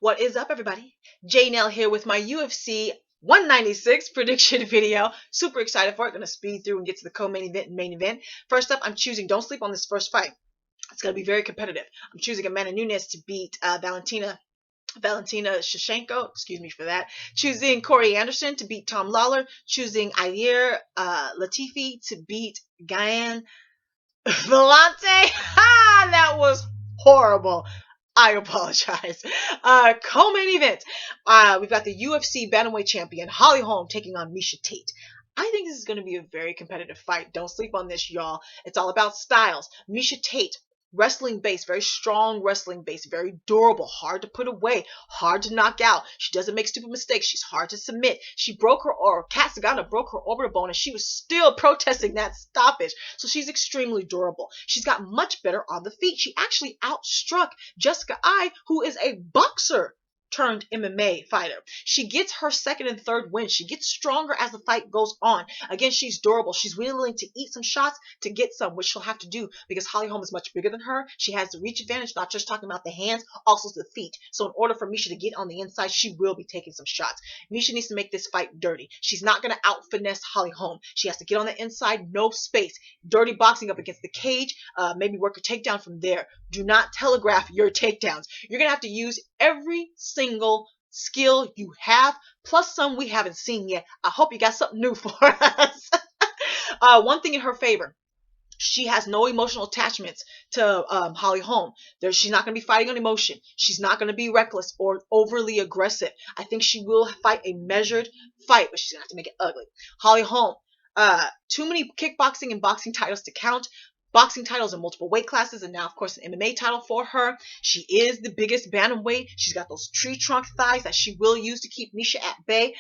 What is up, everybody? J-Nell here with my UFC 196 prediction video. Super excited for it. Going to speed through and get to the co-main event and main event. First up, I'm choosing, don't sleep on this first fight. It's going to be very competitive. I'm choosing Amanda Nunes to beat Valentina Shevchenko, excuse me for that. Choosing Corey Anderson to beat Tom Lawler. Choosing Ilir Latifi to beat Guyan Vellante. Ha! That was horrible. I apologize. Co-main event. We've got the UFC Bantamweight champion Holly Holm taking on Miesha Tate. I think this is going to be a very competitive fight. Don't sleep on this, y'all. It's all about styles. Miesha Tate, wrestling base, very strong wrestling base, very durable, hard to put away, hard to knock out. She doesn't make stupid mistakes. She's hard to submit. She broke her, or Kat Zagata broke her orbital bone, and she was still protesting that stoppage. So she's extremely durable. She's got much better on the feet. She actually outstruck Jessica Ai, who is a boxer turned MMA fighter. She gets her second and third wins. She gets stronger as the fight goes on. Again, she's durable. She's willing to eat some shots to get some, which she'll have to do because Holly Holm is much bigger than her. She has the reach advantage, not just talking about the hands, also the feet. So in order for Miesha to get on the inside, she will be taking some shots. Miesha needs to make this fight dirty. She's not going to out-finesse Holly Holm. She has to get on the inside, no space. Dirty boxing up against the cage, maybe work a takedown from there. Do not telegraph your takedowns. You're going to have to use every single skill you have, plus some we haven't seen yet. I hope you got something new for us. One thing in her favor, she has no emotional attachments to Holly Holm. She's not going to be fighting on emotion. She's not going to be reckless or overly aggressive. I think she will fight a measured fight, but she's going to have to make it ugly. Holly Holm, too many kickboxing and boxing titles to count. Boxing titles in multiple weight classes, and now, of course, an MMA title for her. She is the biggest bantamweight. She's got those tree trunk thighs that she will use to keep Miesha at bay.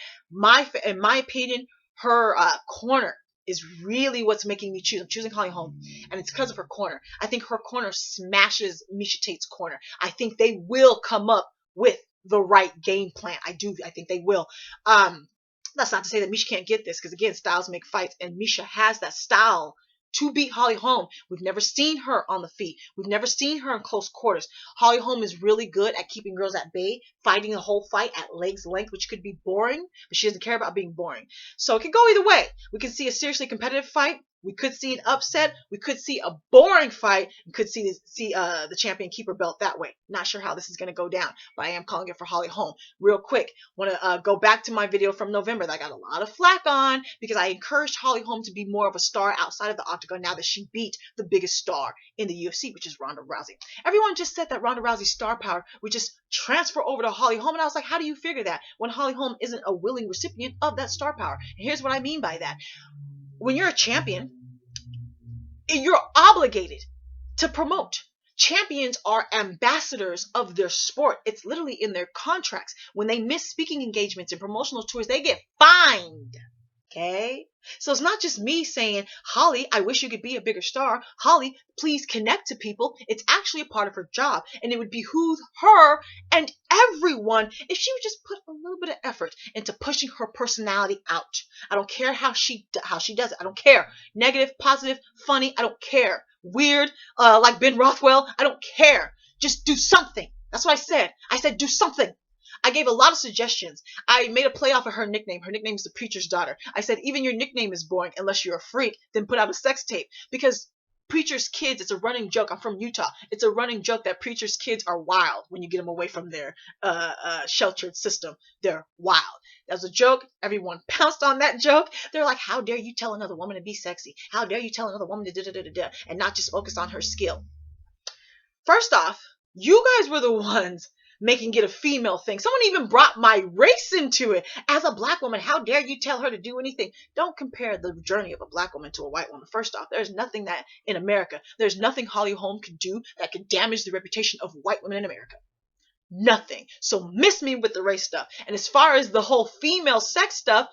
In my opinion, her corner is really what's making me choose. I'm choosing Holly Holm, and it's because of her corner. I think her corner smashes Miesha Tate's corner. I think they will come up with the right game plan. I think they will. That's not to say that Miesha can't get this, because again, styles make fights, and Miesha has that style to beat Holly Holm. We've never seen her on the feet. We've never seen her in close quarters. Holly Holm is really good at keeping girls at bay, fighting the whole fight at legs length, which could be boring, but she doesn't care about being boring. So it could go either way. We could see a seriously competitive fight. We could see an upset. We could see a boring fight. We could see the champion keep her belt that way. Not sure how this is going to go down, but I am calling it for Holly Holm. Real quick, want to go back to my video from November that I got a lot of flack on because I encouraged Holly Holm to be more of a star outside of the octagon now that she beat the biggest star in the UFC, which is Ronda Rousey. Everyone just said that Ronda Rousey's star power would just transfer over to Holly Holm, and I was like, how do you figure that when Holly Holm isn't a willing recipient of that star power? And here's what I mean by that. When you're a champion, you're obligated to promote. Champions are ambassadors of their sport. It's literally in their contracts. When they miss speaking engagements and promotional tours, they get fined. Okay? So it's not just me saying, Holly, I wish you could be a bigger star. Holly, please connect to people. It's actually a part of her job. And it would behoove her and everyone if she would just put a little bit of effort into pushing her personality out. I don't care how she does it. I don't care. Negative, positive, funny, I don't care. Weird, like Ben Rothwell, I don't care. Just do something. That's what I said. I said do something. I gave a lot of suggestions. I made a play off of her nickname. Her nickname is the Preacher's Daughter. I said, even your nickname is boring unless you're a freak. Then put out a sex tape. Because preacher's kids, it's a running joke. I'm from Utah. It's a running joke that preacher's kids are wild when you get them away from their sheltered system. They're wild. That was a joke. Everyone pounced on that joke. They're like, how dare you tell another woman to be sexy? How dare you tell another woman to da-da-da-da-da and not just focus on her skill? First off, you guys were the ones making it a female thing. Someone even brought my race into it. As a black woman, how dare you tell her to do anything? Don't compare the journey of a black woman to a white woman. First off, there's nothing that in America, there's nothing Holly Holm could do that could damage the reputation of white women in America. Nothing. So miss me with the race stuff. And as far as the whole female sex stuff,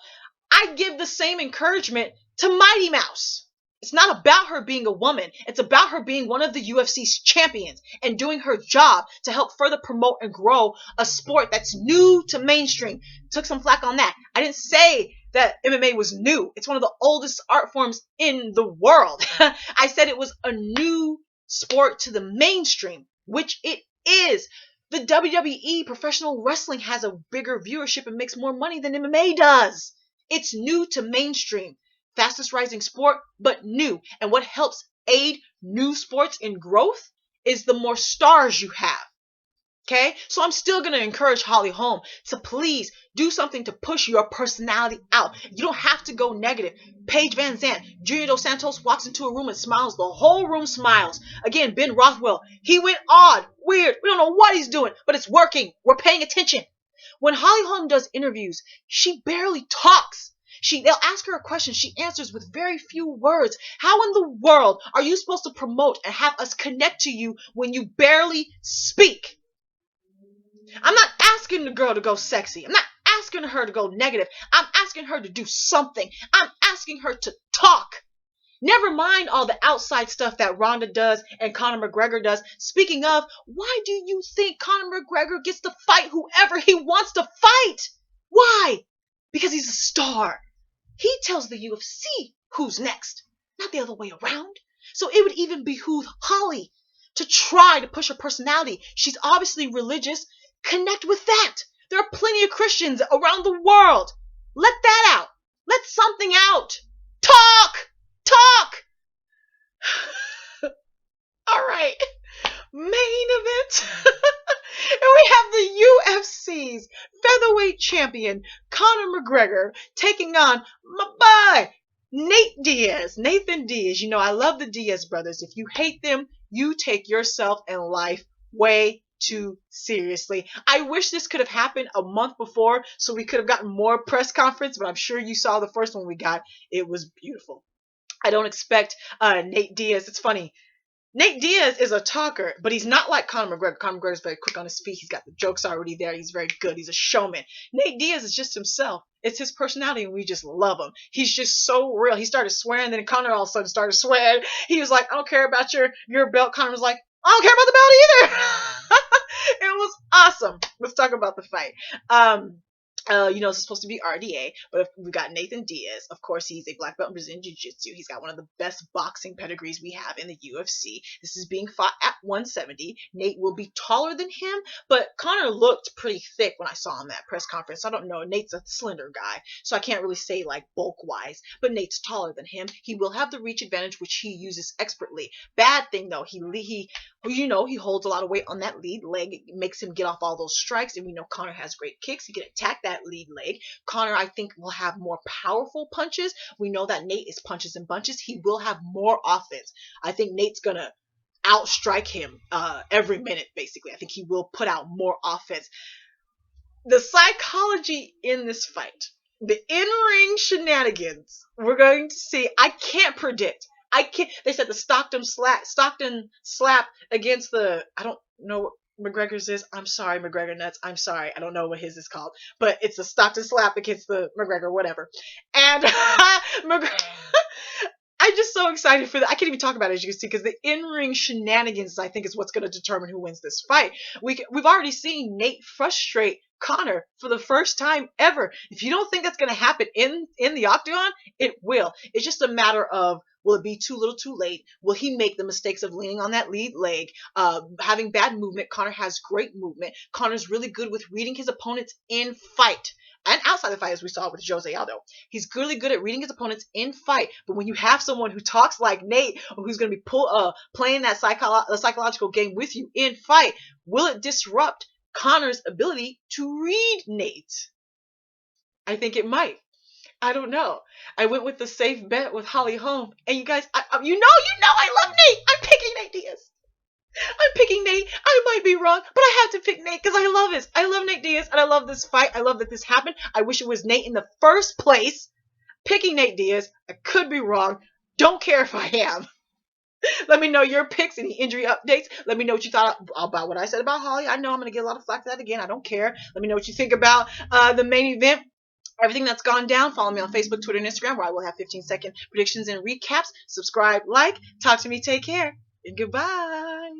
I give the same encouragement to Mighty Mouse. It's not about her being a woman. It's about her being one of the UFC's champions and doing her job to help further promote and grow a sport that's new to mainstream. Took some flack on that. I didn't say that MMA was new. It's one of the oldest art forms in the world. I said it was a new sport to the mainstream, which it is. The WWE, professional wrestling, has a bigger viewership and makes more money than MMA does. It's new to mainstream. Fastest rising sport, but new. And what helps aid new sports in growth is the more stars you have. Okay, so I'm still going to encourage Holly Holm to please do something to push your personality out. You don't have to go negative. Paige Van Zandt, Junior Dos Santos walks into a room and smiles. The whole room smiles. Again, Ben Rothwell, he went odd, weird. We don't know what he's doing, but it's working. We're paying attention. When Holly Holm does interviews, she barely talks. They'll ask her a question. She answers with very few words. How in the world are you supposed to promote and have us connect to you when you barely speak? I'm not asking the girl to go sexy. I'm not asking her to go negative. I'm asking her to do something. I'm asking her to talk. Never mind all the outside stuff that Ronda does and Conor McGregor does. Speaking of, why do you think Conor McGregor gets to fight whoever he wants to fight? Why? Because he's a star. He tells the UFC who's next, not the other way around. So it would even behoove Holly to try to push her personality. She's obviously religious. Connect with that. There are plenty of Christians around the world. Let that out. Let something out. Talk. All right. Main event. And we have the UFC's featherweight champion, Conor McGregor, taking on my boy, Nathan Diaz. You know, I love the Diaz brothers. If you hate them, you take yourself and life way too seriously. I wish this could have happened a month before so we could have gotten more press conference, but I'm sure you saw the first one we got. It was beautiful. I don't expect Nate Diaz. It's funny. Nate Diaz is a talker, but he's not like Conor McGregor. Conor McGregor is very quick on his feet. He's got the jokes already there. He's very good. He's a showman. Nate Diaz is just himself. It's his personality, and we just love him. He's just so real. He started swearing, then Conor all of a sudden started swearing. He was like, I don't care about your belt. Conor was like, I don't care about the belt either. It was awesome. Let's talk about the fight. It's supposed to be RDA, but we got Nathan Diaz. Of course, he's a black belt in Brazilian Jiu-jitsu. He's got one of the best boxing pedigrees we have in the UFC. This is being fought at 170. Nate will be taller than him, but Conor looked pretty thick when I saw him at press conference. I don't know. Nate's a slender guy, so I can't really say like bulk-wise, but Nate's taller than him. He will have the reach advantage, which he uses expertly. Bad thing, though, he holds a lot of weight on that lead leg. It makes him get off all those strikes, and we know Conor has great kicks. He can attack that lead leg. Conor, I think, will have more powerful punches. We know that Nate is punches and bunches. He will have more offense. I think Nate's gonna outstrike him every minute, basically. I think he will put out more offense. The psychology in this fight, the in-ring shenanigans we're going to see, I can't predict. They said the Stockton slap against the, I don't know what McGregor's is. I'm sorry, McGregor nuts. I'm sorry. I don't know what his is called, but it's a Stockton slap against the McGregor, whatever. And McGregor, I'm just so excited for that. I can't even talk about it, as you can see, because the in-ring shenanigans, I think, is what's going to determine who wins this fight. We've already seen Nate frustrate Conor for the first time ever. If you don't think that's going to happen in the octagon, it will. It's just a matter of, will it be too little too late? Will he make the mistakes of leaning on that lead leg, having bad movement? Conor has great movement. Conor's really good with reading his opponents in fight. And outside the fight, as we saw with Jose Aldo. He's really good at reading his opponents in fight. But when you have someone who talks like Nate, or who's going to be playing that psychological game with you in fight, will it disrupt Conor's ability to read Nate? I think it might. I don't know. I went with the safe bet with Holly Holm. And you guys, you know I love Nate. I'm picking Nate Diaz. I'm picking Nate. I might be wrong, but I have to pick Nate because I love this. I love Nate Diaz, and I love this fight. I love that this happened. I wish it was Nate in the first place. Picking Nate Diaz. I could be wrong. Don't care if I am. Let me know your picks, any injury updates. Let me know what you thought about what I said about Holly. I know I'm going to get a lot of flack for that again. I don't care. Let me know what you think about the main event. Everything that's gone down. Follow me on Facebook, Twitter, and Instagram, where I will have 15-second predictions and recaps. Subscribe, like, talk to me, take care, and goodbye.